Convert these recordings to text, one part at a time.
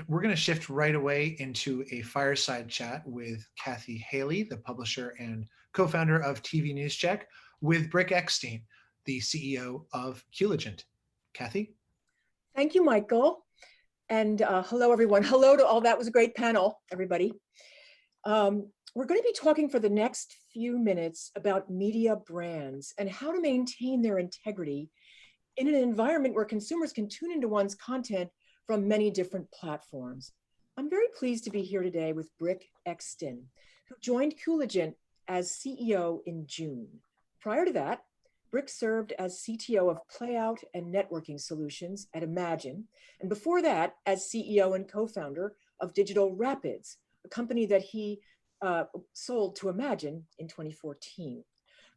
we're going to shift right away into a fireside chat with Kathy Haley, the publisher and co-founder of TV News Check, with Brick Eksten, the CEO of Cultivating. Kathy? Thank you, Michael. And hello, everyone. Hello to all. That was a great panel, everybody. We're going to be talking for the next few minutes about media brands and how to maintain their integrity in an environment where consumers can tune into one's content from many different platforms. I'm very pleased to be here today with Brick Eksten, who joined Cultivating as CEO in June. Prior to that, Brick served as CTO of Playout and Networking Solutions at Imagine, and before that, as CEO and co-founder of Digital Rapids, a company that he sold to Imagine in 2014.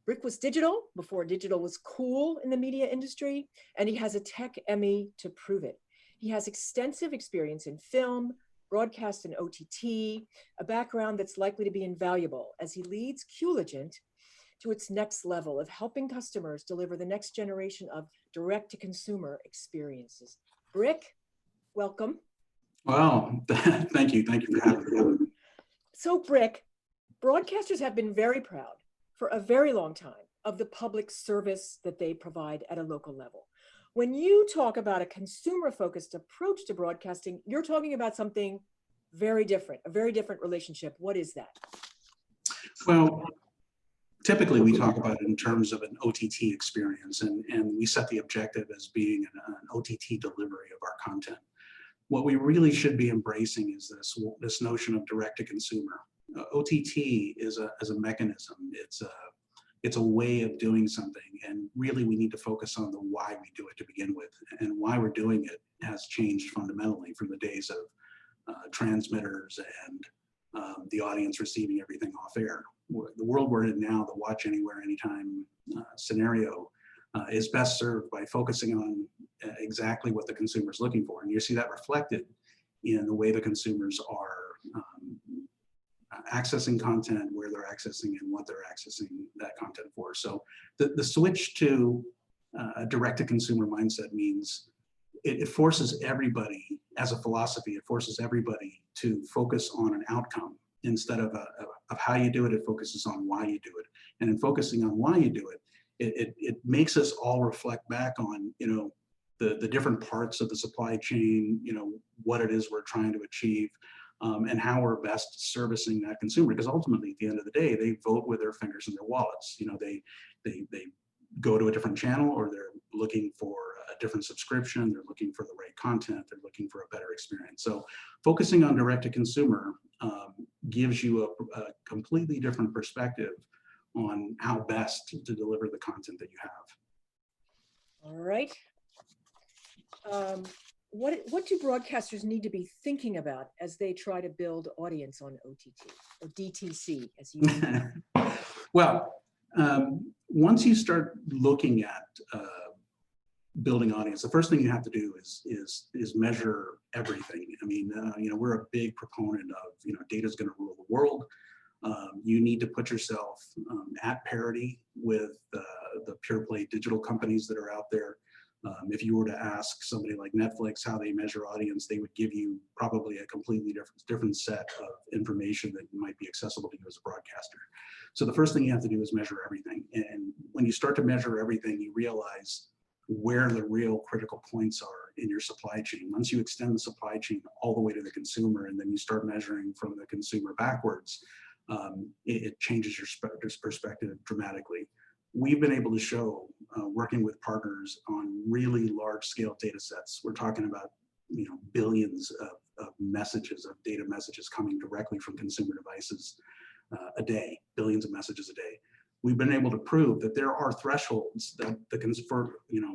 Brick was digital before digital was cool in the media industry, and he has a tech Emmy to prove it. He has extensive experience in film, broadcast, and OTT, a background that's likely to be invaluable as he leads Cultivating to its next level of helping customers deliver the next generation of direct-to-consumer experiences. Brick, welcome. Wow, thank you. Thank you for having me. So Brick, broadcasters have been very proud for a very long time of the public service that they provide at a local level. When you talk about a consumer-focused approach to broadcasting, you're talking about something very different, a very different relationship. What is that? Well, typically we talk about it in terms of an OTT experience, and we set the objective as being an OTT delivery of our content. What we really should be embracing is this notion of direct-to-consumer. OTT is a mechanism. It's a way of doing something, and really we need to focus on the why we do it to begin with, and why we're doing it has changed fundamentally from the days of transmitters and the audience receiving everything off air. The world we're in now, the watch anywhere, anytime scenario, is best served by focusing on exactly what the consumer is looking for, and you see that reflected in the way the consumers are accessing content, where they're accessing and what they're accessing that content for. So the switch to a direct-to-consumer mindset means it forces everybody, as a philosophy, it forces everybody to focus on an outcome instead of how you do it. It focuses on why you do it, and in focusing on why you do it, it makes us all reflect back on the different parts of the supply chain, what it is we're trying to achieve. And how we're best servicing that consumer, because ultimately at the end of the day, they vote with their fingers in their wallets. They go to a different channel, or they're looking for a different subscription, they're looking for the right content, they're looking for a better experience. So focusing on direct to consumer gives you a completely different perspective on how best to deliver the content that you have. All right. What do broadcasters need to be thinking about as they try to build audience on OTT or DTC, as you know? Well, once you start looking at building audience, the first thing you have to do is measure everything. I mean, we're a big proponent of data is going to rule the world. You need to put yourself at parity with the pure play digital companies that are out there. If you were to ask somebody like Netflix how they measure audience, they would give you probably a completely different set of information that might be accessible to you as a broadcaster. So the first thing you have to do is measure everything. And when you start to measure everything, you realize where the real critical points are in your supply chain. Once you extend the supply chain all the way to the consumer, and then you start measuring from the consumer backwards, it changes your perspective dramatically. We've been able to show, working with partners on really large scale data sets, we're talking about billions of messages, of data messages coming directly from consumer devices a day, billions of messages a day. We've been able to prove that there are thresholds that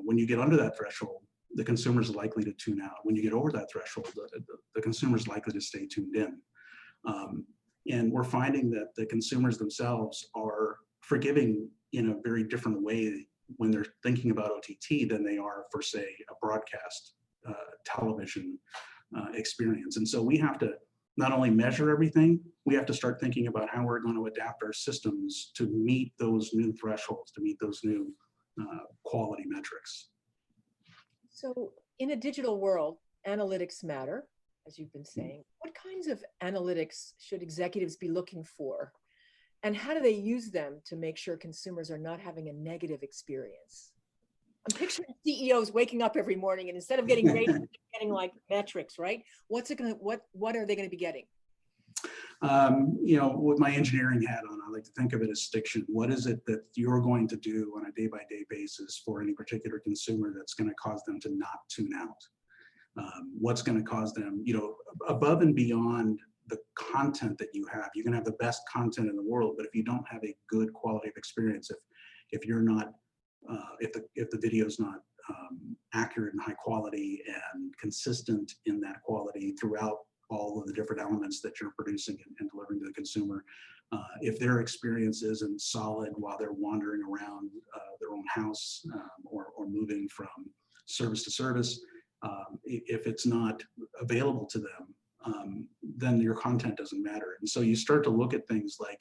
when you get under that threshold, the consumer is likely to tune out. When you get over that threshold, the consumer is likely to stay tuned in. And we're finding that the consumers themselves are forgiving in a very different way when they're thinking about OTT than they are for, say, a broadcast television experience. And so we have to not only measure everything, we have to start thinking about how we're going to adapt our systems to meet those new thresholds, to meet those new quality metrics. So in a digital world, analytics matter. as you've been saying. What kinds of analytics should executives be looking for? And how do they use them to make sure consumers are not having a negative experience? I'm picturing CEOs waking up every morning and instead of getting ratings, they're getting like metrics, right? What are they going to be getting? With my engineering hat on, I like to think of it as stiction. What is it that you're going to do on a day-by-day basis for any particular consumer that's going to cause them to not tune out? What's going to cause them, above and beyond the content that you have? You can have the best content in the world, but if you don't have a good quality of experience, if you're not, if the video is not accurate and high quality and consistent in that quality throughout all of the different elements that you're producing and delivering to the consumer, if their experience isn't solid while they're wandering around their own house or moving from service to service, if it's not available to them, then your content doesn't matter. And so you start to look at things like,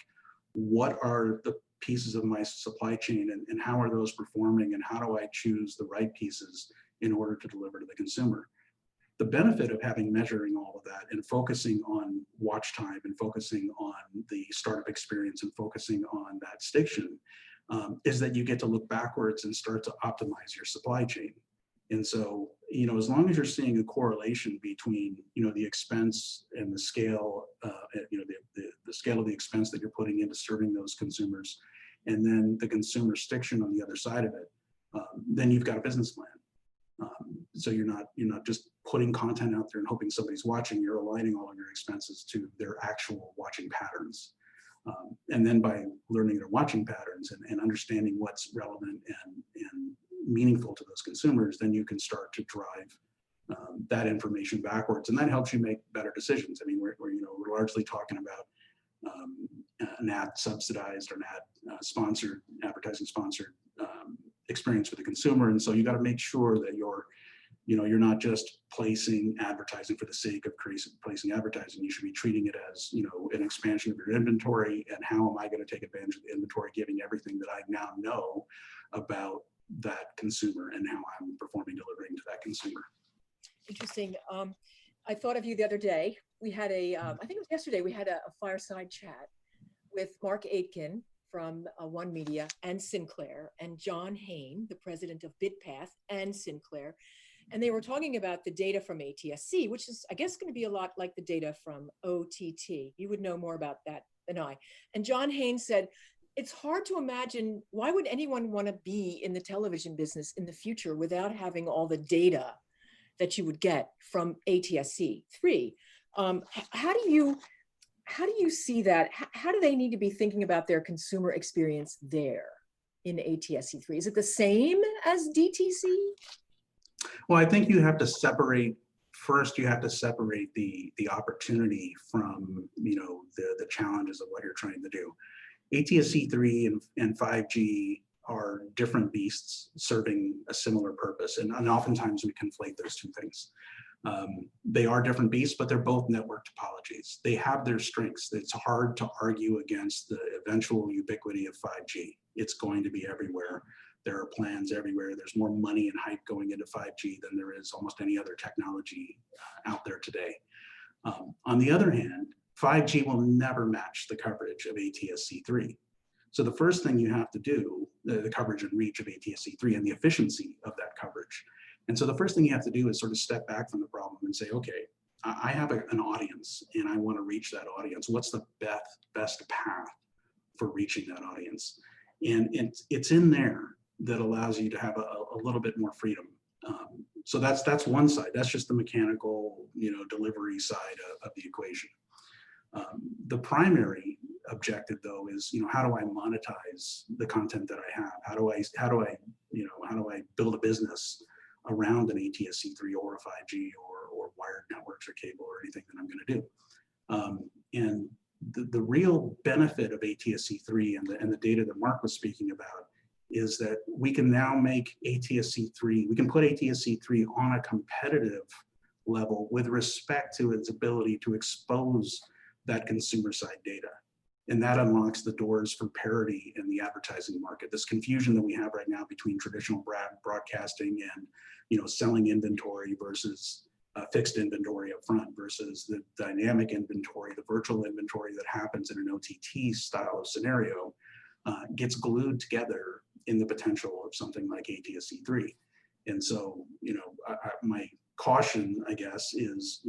what are the pieces of my supply chain and how are those performing, and how do I choose the right pieces in order to deliver to the consumer? The benefit of having measuring all of that and focusing on watch time and focusing on the startup experience and focusing on that stiction is that you get to look backwards and start to optimize your supply chain. And so, as long as you're seeing a correlation between, the expense and the scale, the scale of the expense that you're putting into serving those consumers, and then the consumer stiction on the other side of it, then you've got a business plan. So you're not just putting content out there and hoping somebody's watching. You're aligning all of your expenses to their actual watching patterns. And then by learning their watching patterns and understanding what's relevant and meaningful to those consumers, then you can start to drive that information backwards, and that helps you make better decisions. I mean, we're largely talking about an ad subsidized or an ad sponsored, advertising sponsored experience for the consumer, and so you got to make sure that you're not just placing advertising for the sake of placing advertising. You should be treating it as an expansion of your inventory, and how am I going to take advantage of the inventory, giving everything that I now know about that consumer and how I'm performing delivering to that consumer. Interesting. I thought of you the other day. We had I think it was yesterday, we had a fireside chat with Mark Aitken from One Media and Sinclair, and John Hain, the president of BitPath and Sinclair. And they were talking about the data from ATSC, which is, I guess, going to be a lot like the data from OTT. You would know more about that than I. And John Hain said, it's hard to imagine, why would anyone want to be in the television business in the future without having all the data that you would get from ATSC3? How do you see that? How do they need to be thinking about their consumer experience there in ATSC3? Is it the same as DTC? Well, I think you have to separate. First, you have to separate the opportunity from the challenges of what you're trying to do. ATSC3 and 5G are different beasts serving a similar purpose, and oftentimes we conflate those two things. They are different beasts, but they're both network topologies. They have their strengths. It's hard to argue against the eventual ubiquity of 5G. It's going to be everywhere. There are plans everywhere. There's more money and hype going into 5G than there is almost any other technology out there today. On the other hand, 5G will never match the coverage of ATSC3. So the first thing you have to do, the coverage and reach of ATSC3 and the efficiency of that coverage. And so the first thing you have to do is sort of step back from the problem and say, okay, I have an audience and I want to reach that audience. What's the best path for reaching that audience? And it's in there that allows you to have a little bit more freedom. So that's one side. That's just the mechanical, delivery side of the equation. The primary objective, though, is how do I monetize the content that I have? How do I build a business around an ATSC3 or a 5G or wired networks or cable or anything that I'm going to do? And the real benefit of ATSC3 and the data that Mark was speaking about is that we can now make ATSC3, we can put ATSC3 on a competitive level with respect to its ability to expose that consumer side data. And that unlocks the doors for parity in the advertising market. This confusion that we have right now between traditional broadcasting and selling inventory versus fixed inventory up front versus the dynamic inventory, the virtual inventory that happens in an OTT style of scenario gets glued together in the potential of something like ATSC3. And so, my caution, I guess, is,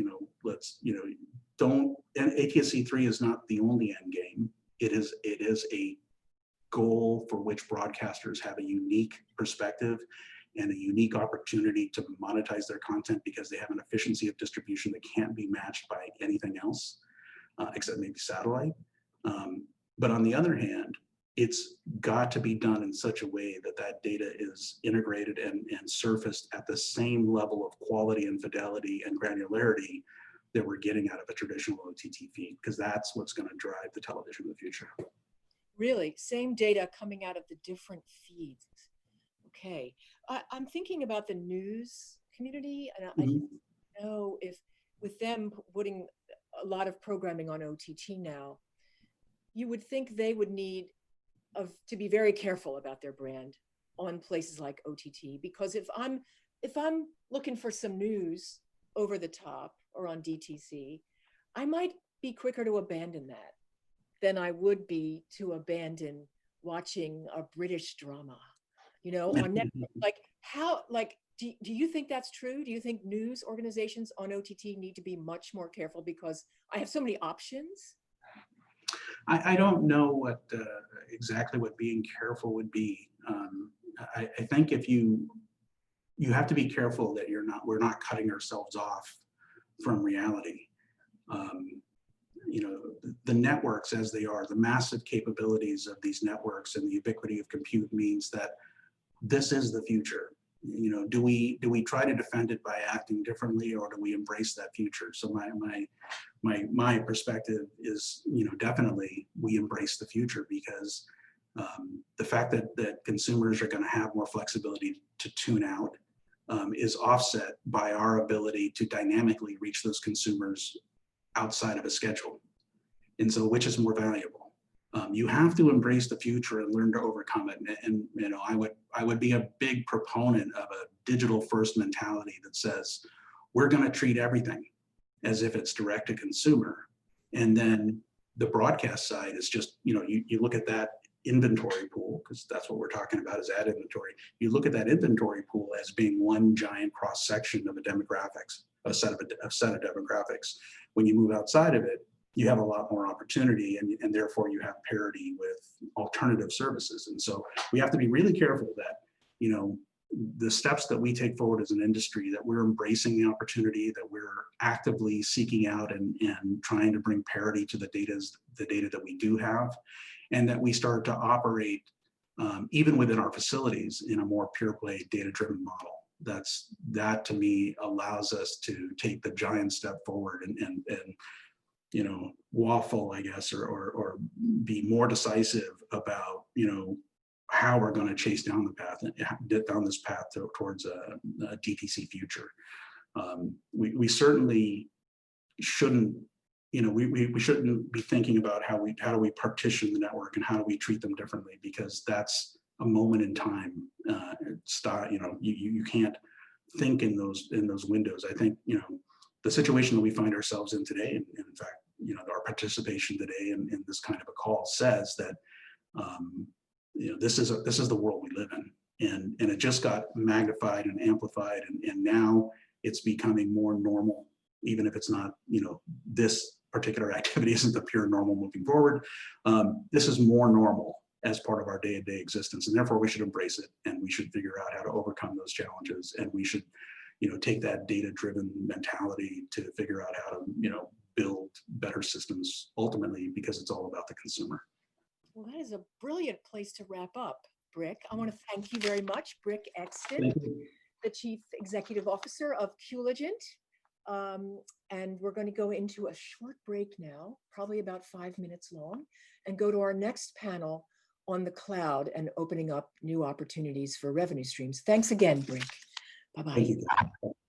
don't, and ATSC3 is not the only end game. It is a goal for which broadcasters have a unique perspective and a unique opportunity to monetize their content because they have an efficiency of distribution that can't be matched by anything else, except maybe satellite. But on the other hand, it's got to be done in such a way that that data is integrated and surfaced at the same level of quality and fidelity and granularity that we're getting out of a traditional OTT feed, because that's what's going to drive the television of the future. Really, same data coming out of the different feeds. Okay, I'm thinking about the news community, and I don't know if with them putting a lot of programming on OTT now, you would think they would need to be very careful about their brand on places like OTT, because if I'm looking for some news over the top or on DTC, I might be quicker to abandon that than I would be to abandon watching a British drama, on Netflix. Do you think that's true? Do you think news organizations on OTT need to be much more careful because I have so many options? I don't know what exactly what being careful would be. I think if you have to be careful that we're not cutting ourselves off from reality. The networks as they are, the massive capabilities of these networks and the ubiquity of compute means that this is the future. Do we try to defend it by acting differently, or do we embrace that future? So my perspective is, definitely we embrace the future, because the fact that consumers are going to have more flexibility to tune out is offset by our ability to dynamically reach those consumers outside of a schedule. And so, which is more valuable? You have to embrace the future and learn to overcome it. And I would be a big proponent of a digital first mentality that says we're going to treat everything as if it's direct to consumer. And then the broadcast side is just, you look at that inventory pool, because that's what we're talking about, is ad inventory. You look at that inventory pool as being one giant cross section of a set of demographics. When you move outside of it, you have a lot more opportunity, and therefore you have parity with alternative services. And so we have to be really careful that, the steps that we take forward as an industry, that we're embracing the opportunity, that we're actively seeking out and trying to bring parity to the data that we do have, and that we start to operate even within our facilities in a more pure play data-driven model. That to me allows us to take the giant step forward and waffle, I guess, or be more decisive about, how we're going to chase down this path towards a DTC future. We certainly shouldn't, we shouldn't be thinking about how do we partition the network and how do we treat them differently, because that's a moment in time. You can't think in those windows. I think, the situation that we find ourselves in today, and in fact, our participation today in this kind of a call says that, this is the world we live in, and it just got magnified and amplified, and now it's becoming more normal, even if it's not, this particular activity isn't the pure normal moving forward. This is more normal as part of our day-to-day existence, and therefore we should embrace it, and we should figure out how to overcome those challenges, and we should, take that data-driven mentality to figure out how to, build better systems ultimately, because it's all about the consumer. Well, that is a brilliant place to wrap up, Brick. I want to thank you very much, Brick Eksten, the Chief Executive Officer of Cultivating. And we're going to go into a short break now, probably about 5 minutes long, and go to our next panel on the cloud and opening up new opportunities for revenue streams. Thanks again, Brick. Bye-bye. Thank you.